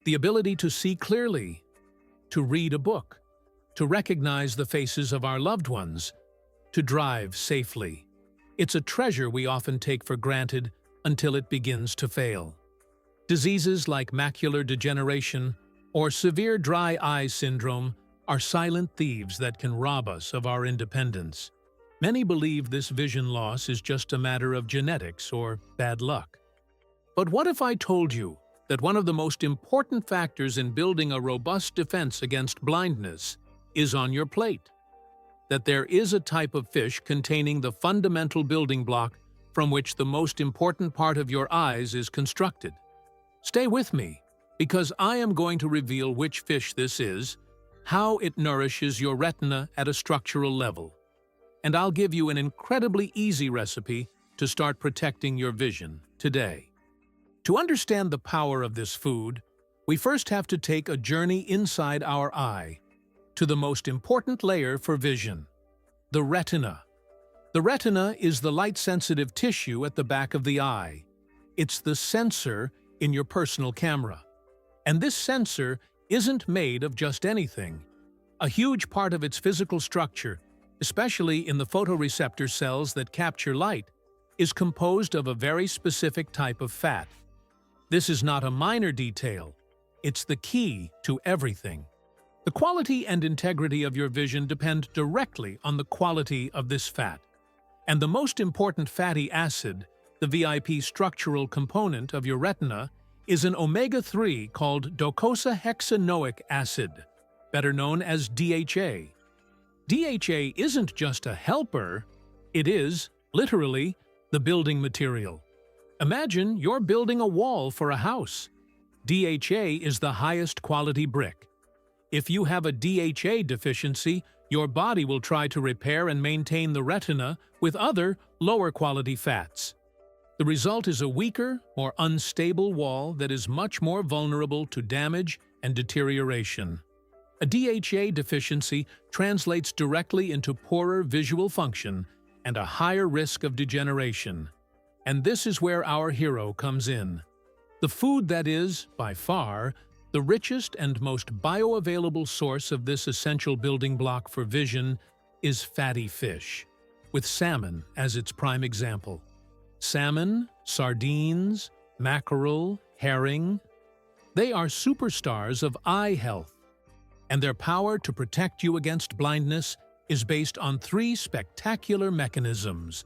The ability to see clearly, to read a book, to recognize the faces of our loved ones, to drive safely. It's a treasure we often take for granted until it begins to fail. Diseases like macular degeneration or severe dry eye syndrome are silent thieves that can rob us of our independence. Many believe this vision loss is just a matter of genetics or bad luck. But what if I told you that one of the most important factors in building a robust defense against blindness is on your plate? That there is a type of fish containing the fundamental building block from which the most important part of your eyes is constructed. Stay with me, because I am going to reveal which fish this is, how it nourishes your retina at a structural level, and I'll give you an incredibly easy recipe to start protecting your vision today. To understand the power of this food, we first have to take a journey inside our eye, to the most important layer for vision, the retina. The retina is the light-sensitive tissue at the back of the eye. It's the sensor in your personal camera. And this sensor isn't made of just anything. A huge part of its physical structure, especially in the photoreceptor cells that capture light, is composed of a very specific type of fat. This is not a minor detail. It's the key to everything. The quality and integrity of your vision depend directly on the quality of this fat. And the most important fatty acid, the VIP structural component of your retina, is an omega-3 called docosahexaenoic acid, better known as DHA. DHA isn't just a helper, it is, literally, the building material. Imagine you're building a wall for a house. DHA is the highest quality brick. If you have a DHA deficiency, your body will try to repair and maintain the retina with other, lower-quality fats. The result is a weaker, more unstable wall that is much more vulnerable to damage and deterioration. A DHA deficiency translates directly into poorer visual function and a higher risk of degeneration. And this is where our hero comes in. The food that is, by far, the richest and most bioavailable source of this essential building block for vision is fatty fish, with salmon as its prime example. Salmon, sardines, mackerel, herring, they are superstars of eye health, and their power to protect you against blindness is based on 3 spectacular mechanisms.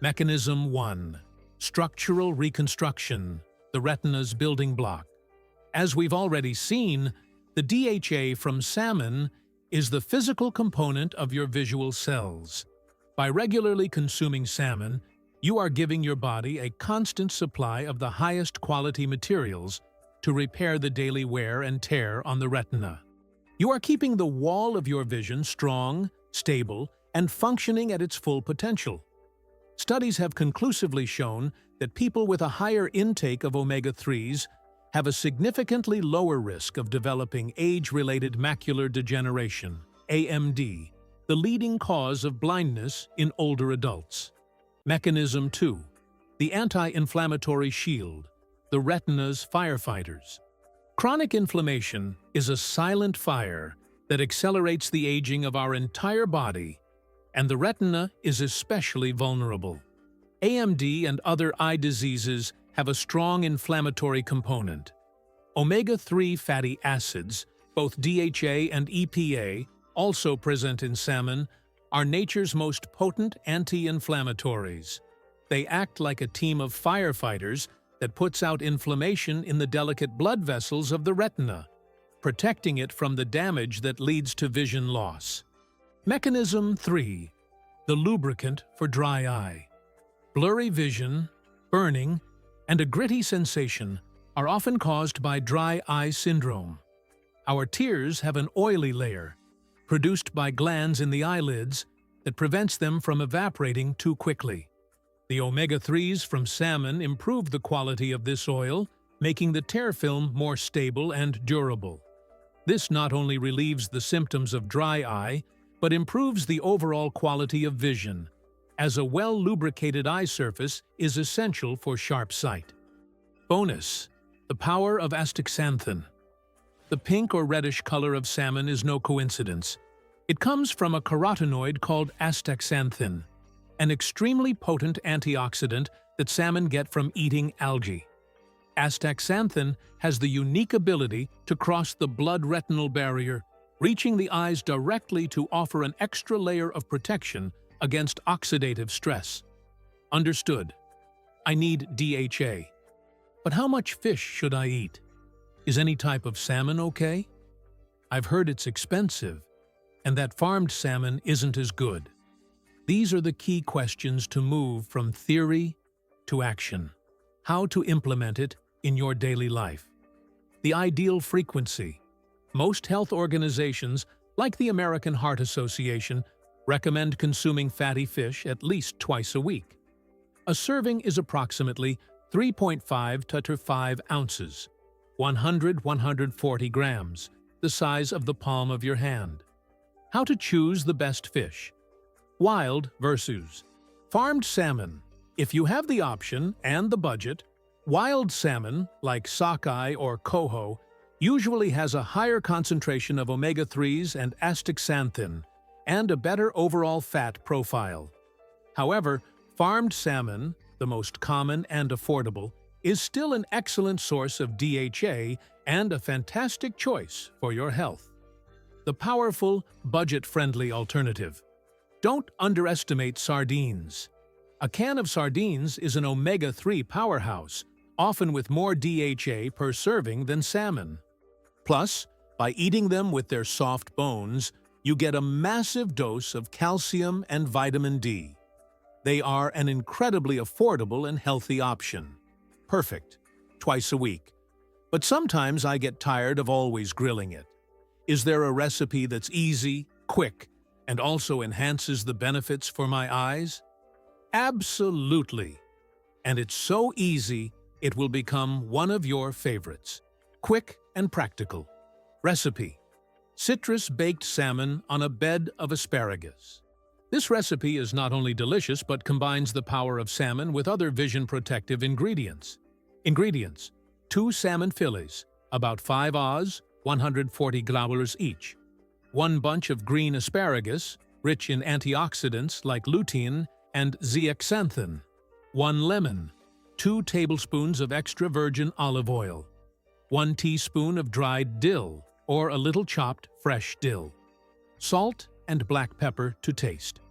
Mechanism 1. Structural reconstruction, the retina's building block. As we've already seen, the DHA from salmon is the physical component of your visual cells. By regularly consuming salmon, you are giving your body a constant supply of the highest quality materials to repair the daily wear and tear on the retina. You are keeping the wall of your vision strong, stable, and functioning at its full potential. Studies have conclusively shown that people with a higher intake of omega-3s have a significantly lower risk of developing age-related macular degeneration, AMD, the leading cause of blindness in older adults. Mechanism 2. The anti-inflammatory shield, the retina's firefighters. Chronic inflammation is a silent fire that accelerates the aging of our entire body, and the retina is especially vulnerable. AMD and other eye diseases have a strong inflammatory component. Omega-3 fatty acids, both DHA and EPA, also present in salmon, are nature's most potent anti-inflammatories. They act like a team of firefighters that puts out inflammation in the delicate blood vessels of the retina, protecting it from the damage that leads to vision loss. Mechanism 3. The lubricant for dry eye. Blurry vision, burning, and a gritty sensation are often caused by dry eye syndrome. Our tears have an oily layer, produced by glands in the eyelids, that prevents them from evaporating too quickly. The omega-3s from salmon improve the quality of this oil, making the tear film more stable and durable. This not only relieves the symptoms of dry eye, but improves the overall quality of vision, as a well-lubricated eye surface is essential for sharp sight. Bonus: the power of astaxanthin. The pink or reddish color of salmon is no coincidence. It comes from a carotenoid called astaxanthin, an extremely potent antioxidant that salmon get from eating algae. Astaxanthin has the unique ability to cross the blood-retinal barrier, reaching the eyes directly to offer an extra layer of protection against oxidative stress. Understood. I need DHA. But how much fish should I eat? Is any type of salmon okay? I've heard it's expensive, and that farmed salmon isn't as good. These are the key questions to move from theory to action. How to implement it in your daily life. The ideal frequency. Most health organizations, like the American Heart Association, recommend consuming fatty fish at least twice a week. A serving is approximately 3.5 to 5 ounces, 100–140 grams, the size of the palm of your hand. How to choose the best fish. Wild versus farmed salmon. If you have the option and the budget, wild salmon, like sockeye or coho, usually has a higher concentration of omega-3s and astaxanthin, and a better overall fat profile. However, farmed salmon, the most common and affordable, is still an excellent source of DHA and a fantastic choice for your health. The powerful, budget-friendly alternative. Don't underestimate sardines. A can of sardines is an omega-3 powerhouse, often with more DHA per serving than salmon. Plus, by eating them with their soft bones, you get a massive dose of calcium and vitamin D. They are an incredibly affordable and healthy option. Perfect. Twice a week. But sometimes I get tired of always grilling it. Is there a recipe that's easy, quick, and also enhances the benefits for my eyes? Absolutely. And it's so easy, it will become one of your favorites. Quick and practical. Recipe: citrus-baked salmon on a bed of asparagus. This recipe is not only delicious but combines the power of salmon with other vision-protective ingredients. Ingredients: 2 salmon fillets, about 5 Oz, 140 grams each. 1 bunch of green asparagus, rich in antioxidants like lutein and zeaxanthin. 1 lemon. 2 tablespoons of extra virgin olive oil. 1 teaspoon of dried dill, or a little chopped fresh dill. Salt and black pepper to taste.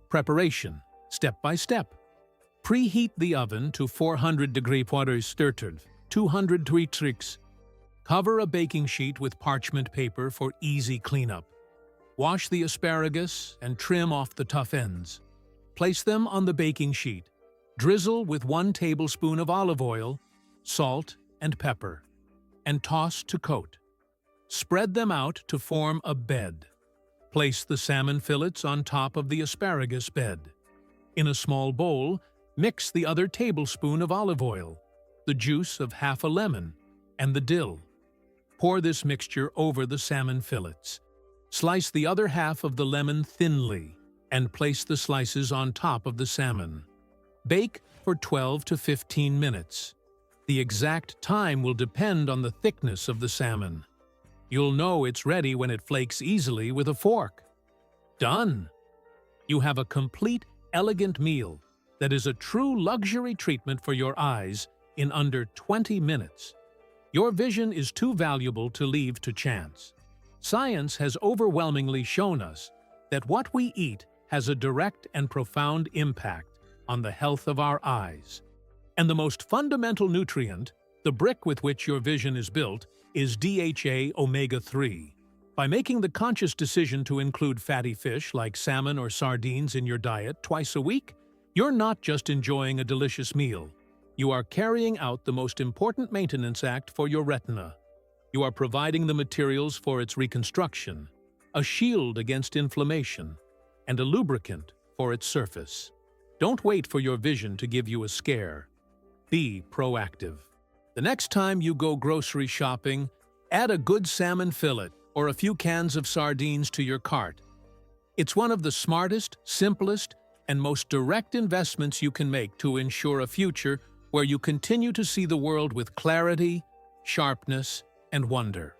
Preparation, step by step. Preheat the oven to 400-degree Celsius, 200 degrees. Cover a baking sheet with parchment paper for easy cleanup. Wash the asparagus and trim off the tough ends. Place them on the baking sheet. Drizzle with 1 tablespoon of olive oil, salt, and pepper, and toss to coat. Spread them out to form a bed. Place the salmon fillets on top of the asparagus bed. In a small bowl, mix the other tablespoon of olive oil, the juice of half a lemon, and the dill. Pour this mixture over the salmon fillets. Slice the other half of the lemon thinly, and place the slices on top of the salmon. Bake for 12 to 15 minutes. The exact time will depend on the thickness of the salmon. You'll know it's ready when it flakes easily with a fork. Done! You have a complete, elegant meal that is a true luxury treatment for your eyes in under 20 minutes. Your vision is too valuable to leave to chance. Science has overwhelmingly shown us that what we eat has a direct and profound impact on the health of our eyes. And the most fundamental nutrient, the brick with which your vision is built, is DHA omega-3. By making the conscious decision to include fatty fish like salmon or sardines in your diet twice a week, you're not just enjoying a delicious meal. You are carrying out the most important maintenance act for your retina. You are providing the materials for its reconstruction, a shield against inflammation, and a lubricant for its surface. Don't wait for your vision to give you a scare. Be proactive. The next time you go grocery shopping, add a good salmon fillet or a few cans of sardines to your cart. It's one of the smartest, simplest, and most direct investments you can make to ensure a future where you continue to see the world with clarity, sharpness, and wonder.